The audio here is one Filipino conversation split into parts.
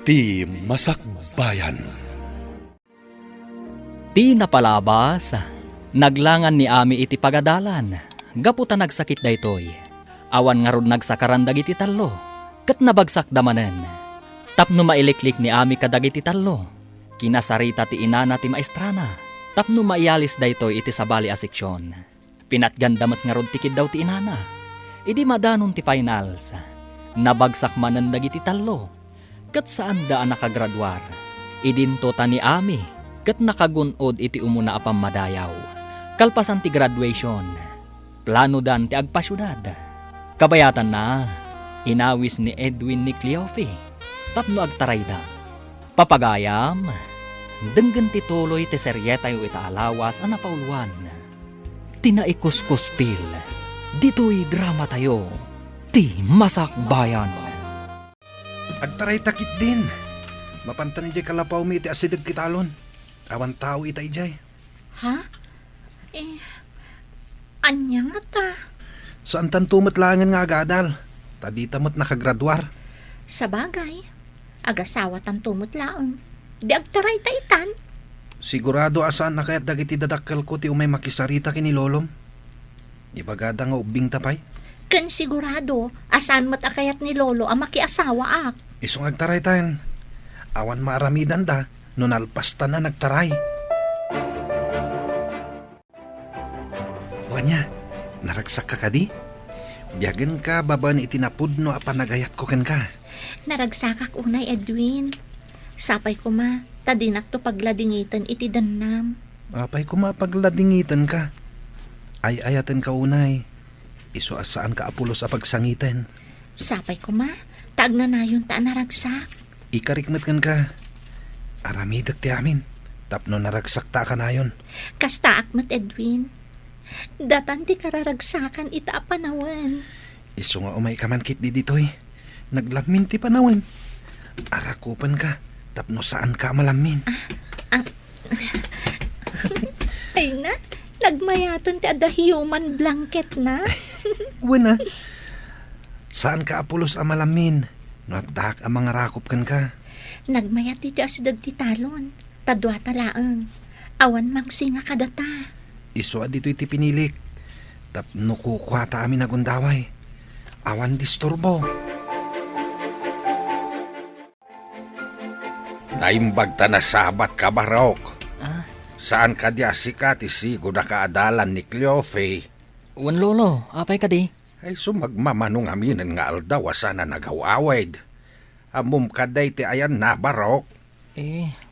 Ti Masakbayan. Ti napalabas, naglangan ni Ami iti pagadalan, gaputa nagsakit daytoy. Awan nga rod nagsakaran dagiti tallo, ket nabagsak damanen. Tapno mailiklik ni Ami kadagiti tallo, kinasarita ti inana ti maestrana, tapno maialis daytoy iti sabali a seksyon. Pinatgandamat nga rod tikid daw ti inana, idi madanon ti finals, nabagsak manen dagiti tallo, ket saan daan nakagraduar. Idinto ta ni Ami, ket nakagunod iti umuna a pammadayaw. Kalpasan ti graduation, plano dan ti agpasyudad. Kabayatan na, inawis ni Edwin ni Cleofe, tapno agtarayda. Papagayam, denggan ti tuloy ti seryetay ita alawas a napauluan. Tinaikuskuspil, dito'y drama tayo, ti Masakbayan. Agtaray takit din. Mapantan ni kalapaw mi iti asideg ti talon. Awan tao itay jay. Ha? Anya nga ta? Saan tan tumatlangan nga agadal? Tadi tamot nakagraduar. Sa bagay, agasawa tan tumutlaong. Di agtaray ta itan. Sigurado asaan na kaya't dagiti dadakkel ko ti umay makisarita kini lolom. Ibagada nga ubing tapay. Ken sigurado, asan mo't akayat ni Lolo ang makiasawa ak. Isong agtaray tayo. Awan maaramidan da, no nalpasta na nagtaray. Wanya, naragsak ka kadi? Biyagan ka baba ni itinapud no apanagayat ko ken ka. Naragsakak unay Edwin. Sapay ko ma, tadinak to pagladingitan iti dannam. Apay kumapagladingitan ka. Ay ayatan ka unay. Iso asaan ka apulos a pagsangitan. Sapay ko ma, taag na nayon ta naragsak. Ikarikmat kan ka. Aramidak ti amin. Tapno naragsak ta ka nayon. Kasta akmat Edwin. Datan ti kararagsakan ita panawan. Iso nga umay kamankit di ditoy. Naglamin ti panawan. Arakupan ka. Tapno saan ka malamin. Ay na, nagmayatan ti ada human blanket na. Wala. Saan ka apulos a malamin? No at dak ang mga rakop kan ka. Nagmayat ti asidag ti talon. Tadwa talaang. Awan magsinga kadata. Iso dito iti pinilik. Tapno kukuha ta amin nagundaway. Awan disturbo. Naimbag ta na sabat ka barok. Ah, Saan ka diya sikat isigo na kaadalan ni Cleofe? wan lolo, apay ka di? Ay sumagmamanong aminan nga aldaw sana nagawawid. Amum kaday ti ayan na barok.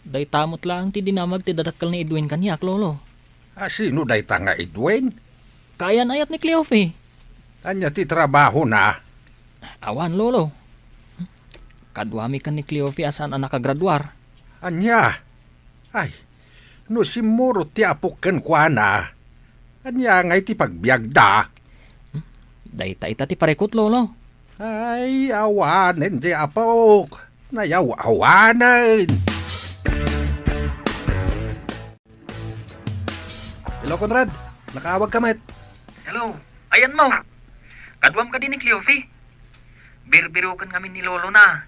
Day tamot lang ti dinamag ti dadakkel ni Edwin kanyak, lolo. Sino day ta nga Edwin? Kayan ayat ni Cleofe. Anya ti trabaho na. Awan, lolo. Kadwami kan ni Cleofe asan ang nakagraduar. Anya? Ay, no simuro ti apuken kwa na. Anya ngay ti pagbiagda. Day ta ita ti parekot, lolo. Ay, awanen di apok. Nayaw-awanen. Hello, Conrad. Nakaawag ka, met. Hello, ayan mo. Kadwam ka din ni Cleofe. Birbirukan kami ni Lolo na.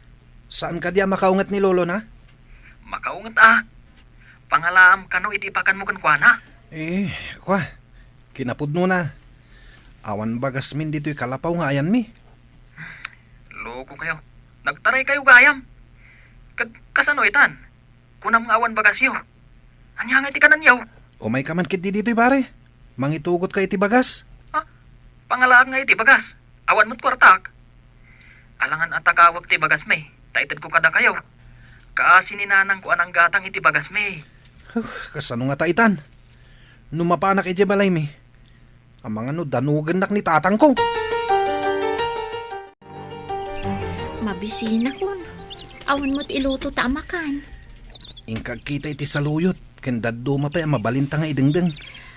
Saan ka diya makaungat ni Lolo na? Makaungat Pangalam ka no itipakan mo kan kwa na. Kwa. Kinapudno na. Awan bagas min dito'y kalapaw nga ayan mi. Loko kayo. Nagtaray kayo gayam. Kasano itan? Kunam nga awan bagasyo. Anya nga iti kanan yaw. O may kamankit di dito'y pare. Mangitugot ka iti bagas. Pangalaan nga iti bagas. Awan mo't kwartak. Alangan at takawag ti bagas may. Taitad ko kada kayo. Kaasininanang ko anang gatang iti bagas may. Kasano nga taitan? Numapanak iti balay mi. Ang mga no danugan nak ni tatang ko. Mabisina kun. Awan mo't iluto ta amakan. Ingkag kita iti saluyot. Kendad duma pa mabalinta nga idengdeng.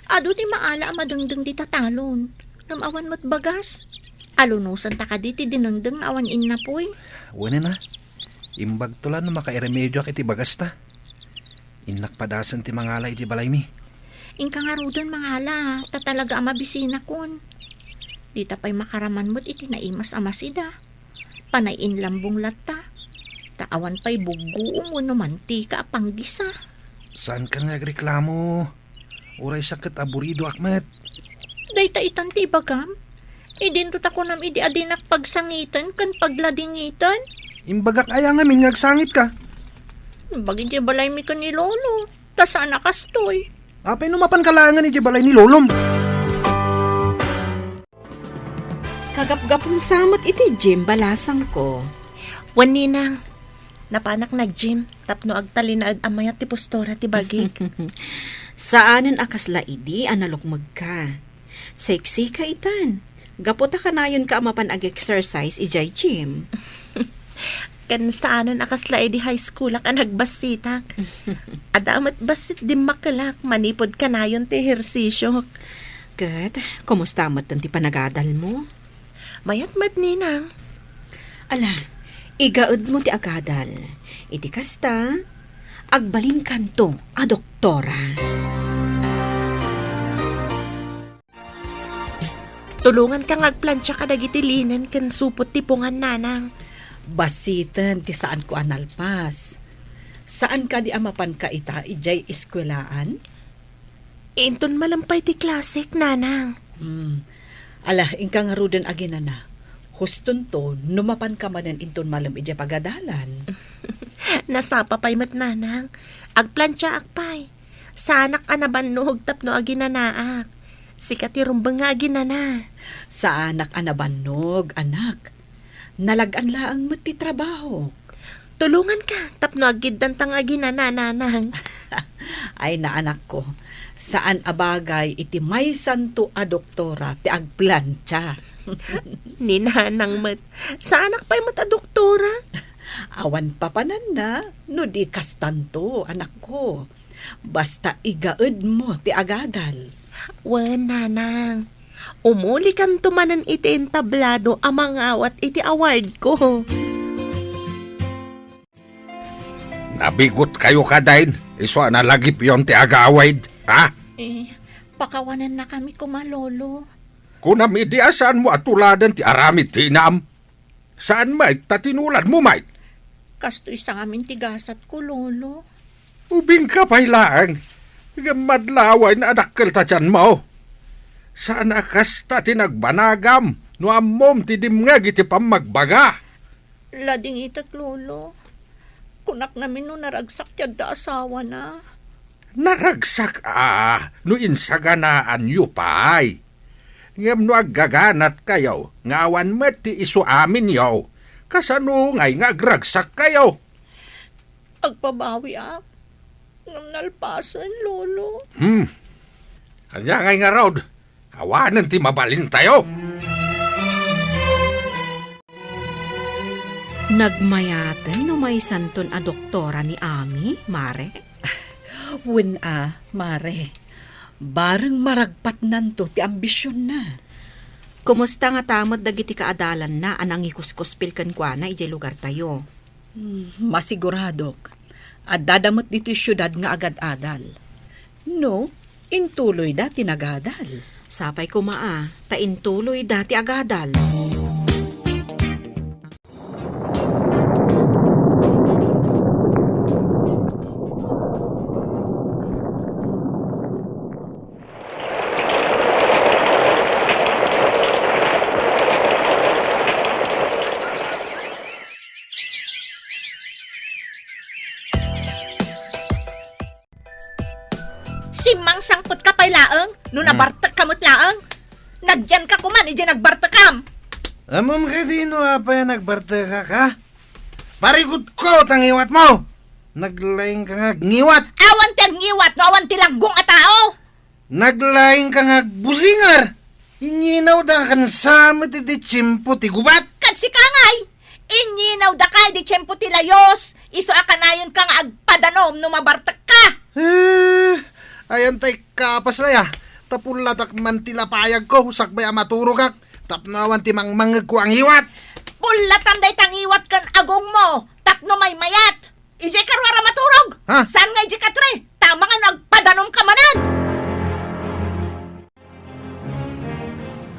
Ado ti maala ang madengdeng di tatalon. Namawan mo't bagas. Alunusan ta ka di ti dinengdeng awan innapoy. Wala na. Imbag tulan na makairemedyo ak iti bagas ta. Inak padasan ti mangala iti balay mi. Ingka nga rudon mangala. Ta talaga ang mabisina kun. Di tapay makaraman mo't iti naimas amasida. Panayin lambong latta. Ta Taawan pa'y buguong o mantika apang gisa. Saan ka nagreklamo? Uray sakit aburido akmat. Dayta itan ti bagam. Idintot ako nam idi adinak pagsangitan kan pagladingitan. Imbagak aya ngamin ngagsangit ka. Bagay di balay mi ka ni Lolo. Tas anak kastoy. Apay numapan kalangan ni balay ni Lolom. Kagapgapong samot iti Jim balasang ko. Wan ninang, napanak nag-gym, tapno agtali na amayat ti postora ti bagik. Saanen akasla idi analukmag ka. Sexy ka itan. Gaputa ka na yun ka amapan ag-exercise ijay gym. Kan saanan akasla di high school ka nagbasitak. Adamat basit di makalak, manipod ka na yun ti ehersisyo. Kat, kumusta mo ti panagadal mo? Mayat mat ninang. Ala, igaud mo ti agadal. Iti kasta, agbalin kanto a doktora. Tulungan kang agplansya ka dagiti linen kan supot ti pungan nanang. Basitan ti saan ko analpas. Saan ka di amapan ka ita ijay eskwelaan? Inton malampay ti klasik nanang. Ala, ingka nga ruden agina na. Huston to, numapan ka manan inton malam ijay pagadalan. Nasapa pa'y mat nanang. Agplansya akpay. Sa anak anaban nuhog tapno aginanaak. Sikat ti rumbang nga aginana. Sa anak anabannog, anak. Nalagan laang mat ti trabaho. Tulungan ka, tapno agiddan tang aginana nanang. Ay na anak ko, saan abagay iti may santo a doktora ti agplantya. Ninanang mat. Sa anak pa'y mat a doktora. Awan papanan na, no di kastanto, anak ko. Basta igaed mo ti agadal. Wan, nanang. Umuli kan tumanan iti entablado amang awat iti award ko. Nabigot kayo kadain. Iso na lagip yon ti agawaid. Ha? Pakawanan na kami kumalolo. Kunam idia saan mo atuladan ti aramid tinam? Saan may tatinulad mo may? Kasto isa amin tigasat ko, Lolo. Ubing ka pa'y laang. Madlaway na adakkel ta dyan mo. Saan akas ta tinagbanagam? No amom ti dimngag iti pamagbaga. Lading itat, Lolo. Kunak namin no naragsak yad da asawa na. Naragsak no insaganaan yu pa'y. Ngem no aggaganat kayo, ngawan met ti isu amin yaw. Kasano ngay nga agragsak kayo. Agpabawi ng nalpasan, Lolo. Kanya ngay nga raw, kawanan ti mabalin tayo. Nagmayatan no may santon a doktora ni Ami, Mare? Wen Mare. Bareng maragpat nanto ti ambisyon na. Kumusta nga tamot dagiti kaadalan na anang ikuskuspil kan kwa na ijay lugar tayo? Masiguradok. At dadamot dito syudad nga agad-adal. No, intuloy dati nagadal. Sapay ko ta intuloy dati agadal. Simang sangkot ka pa'y laeng, no nabartak kamot laeng. Nagyan ka kuman, ije nagbartakam. Amam ka dino apay nagbarta ka? Parikot ko tangiwat mo. Naglaing ka nga ngiwat. Awan ti ngiwat, no awan ti langgong a tao. Naglaing ka nga busingar. Inyinaw da kan samit iti tsimpo ti gubat. Kad si kangay, inyinaw da kay di tiyempo ti layos. Iso akanayon ka nga agpadanom no mabartak ka. Ayan tay kapas na ya. Tapulatak man tilapayag ko. Sakbay amaturugak. Tapnawan ti mangmangag ko ang iwat. Pulatan day tangiwat kan agong mo. Tapno may mayat. Ije karwara maturog. Ha? Saan nga ije katre? Tama nga nagpadanom ka manan.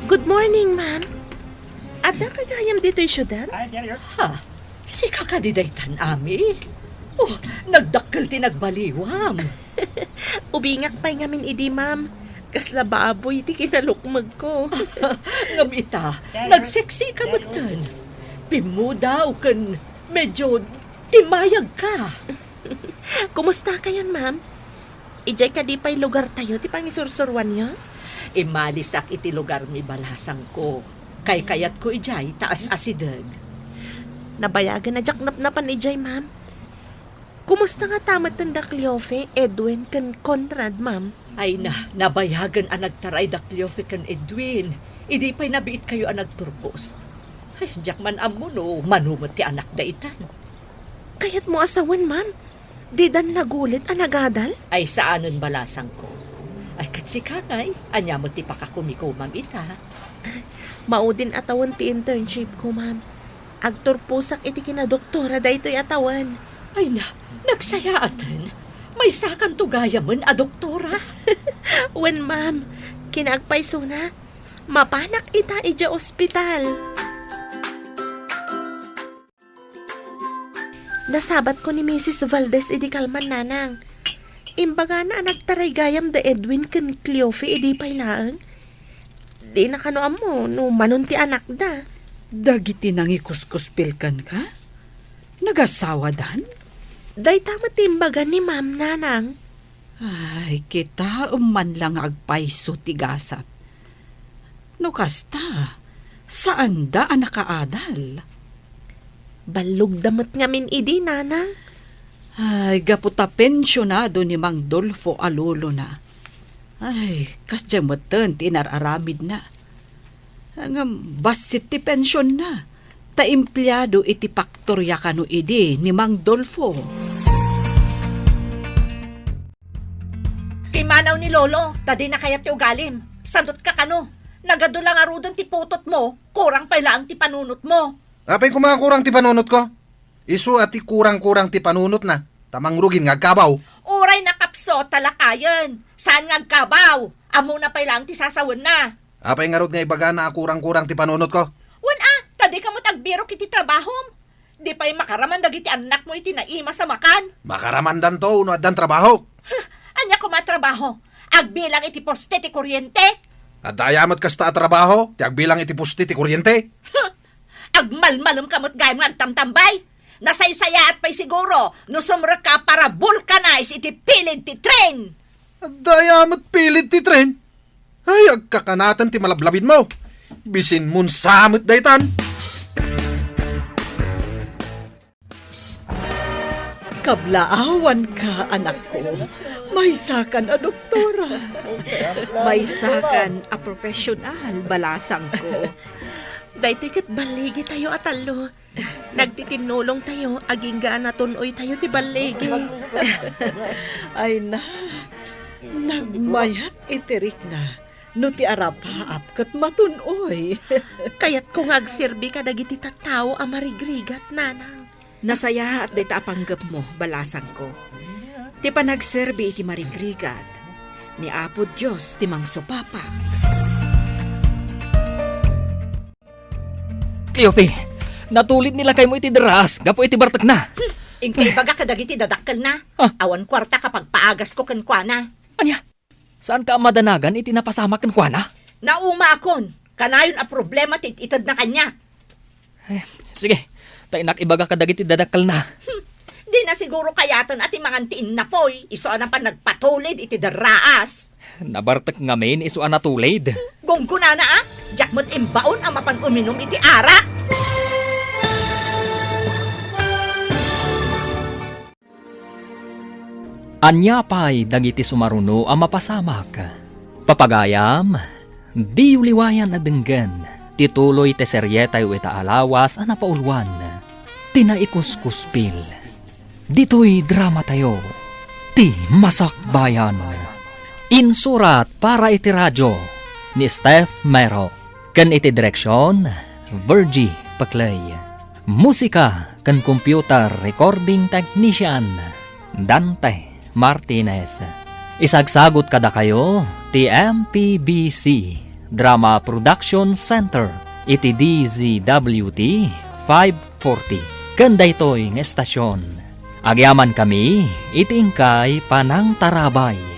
Good morning, ma'am. Ada kagayam dito yung syudad? Si kakadidaytan, Ami. Oh, nagdakkel ti nagbaliwam. Ubingak pa'y ngamin idi, ma'am. Kasla baboy ti kinalukmag ko. Ngam ita, nagseksi ka matan. Pimudaw kan medyo timayag ka. Kumusta kayon, ma'am? Ijay ka di pa'y lugar tayo ti pangisursurwan niyo? Imalisak iti lugar mi balasang ko. Kay kayat ko ijay taas asideg. Nabayagan na jaknap-napan ijay, ma'am. Kumusta nga tamat ng Dakliofe, Edwin, kan Conrad, ma'am? Ay nabayagan ang nagtaray Dakliofe kan Edwin. Idi pa'y nabiit kayo ang nagturpos. Ay, jak man amo no, manumot ti anak da itan. Kayat mo asawan, ma'am? Di dan nagulit ang nagadal? Ay saanon balasang ko. Ay katsi kangay, anya mo ti pakakumiko, ma'am ita. Maudin atawan ti internship ko, ma'am. Agturpusak iti kinadoktora da ito'y atawan. Ay nagsaya atan. May sakan tugaya man a doktora. Wen, ma'am, kinagpayso na. Mapanak ita ija ospital. Nasabat ko ni Mrs. Valdez idi kalman nanang. Imbaga na nagtaray gayam da Edwin kan Cleofe idi pailaan. Di na kanoam mo no manon ti anak da. Dagiti nangikuskuspilkan ka? Nagasawa dan? Day tama ti imbaga ni ma'am nanang. Ay, kita man lang agpayso tigasat. No kasta, saan da ang nakaadal? Balog damot ngamin idi nanang. Ay, gaputa pensyonado ni Mang Dolfo Alulo na. Ay, kasya matan tinararamid na. Ang basit ti pensyon na. Ta empleyado iti paktorya kano idi ni Mang Dolfo. Kimanaw ni Lolo, tadi na kayat ti ugalim. Sadot ka kano. Nagadulang arudon ti putot mo, kurang pa lang ti panunot mo. Apay kumakurang ti panunot ko. Isu at ti kurang-kurang ti panunot na. Tamang rugin nga kabaw. Uray na kapso, talakayan. Saan nga kabaw? Amo na pa lang ti sasawan na. Apay nga rod nga ibaga na kurang-kurang ti panunot ko. Tadi ka mo tagbiro kiti trabahom. Di pa'y makaraman dagiti anak mo iti naima sa makan. Makaramandan to, uno adan trabaho. Anya ko matrabaho. Agbilang iti poste ti kuryente. At dayamot kasta trabaho, ti agbilang iti pusti ti kuryente. Agmalmalom kamot gayam nga agtamtambay. Nasaysaya at pa'y siguro no sumrek ka para vulcanize iti pilid ti train. At dayamot pilid ti tren. Ay, agkakanatan ti malablabin mo. Bisin mun samot daytan. Kablaawan ka, anak ko. May sakan a doktora. May sakan a profesional, balasang ko. Daytoy kat baligi tayo atalo. Nagtitinulong tayo, aging gaan na tunoy tayo ti baligi. Ay nagmayat itirik na. No ti arapaap kat matunoy. Kayat kung agsirbi ka dagiti tattao a marigrigat nanang. Nasaya at dita panggap mo, balasang ko. Ti panagserbi iti marigrigat. Ni Apo Diyos ti mangsupapak. Cleofe, natulit nila kayo mo iti deras. Gapo iti bartak na. Ingkay baga kadagiti dadakkel na. Awan kwarta kapag paagas ko kenkwana. Anya, saan ka madanagan iti napasama kan kwa na? Nauma akon. Kanayon a problema ti itad na kanya. Sige, tayo nakibaga kadagiti dadakkel na. Di na siguro kayaton at imangantiin na poy. Iso na pa nagpatulid iti daraas. Nabartak ngamin iso anatulid. Gungkuna na Diyak mo't imbaon ang mapan uminom iti arak. Anya pa'y dagiti sumaruno ang mapasamak. Papagayam, di uliwayan na denggan. Tituloy te seryetay ita alawas ang napaulwan. Tinaikuskuspil. Dito'y drama tayo. Ti Masakbayan. Insurat para iti radyo ni Steph Mero. Kan iti direksyon, Virgie Paclay. Musika kan computer recording technician, Dante Martinez. Isagsagot kada kayo, ti MPBC Drama Production Center, iti DZWT 540. ken daytoy nga estasyon. Agyaman kami, itingkay panang tarabay.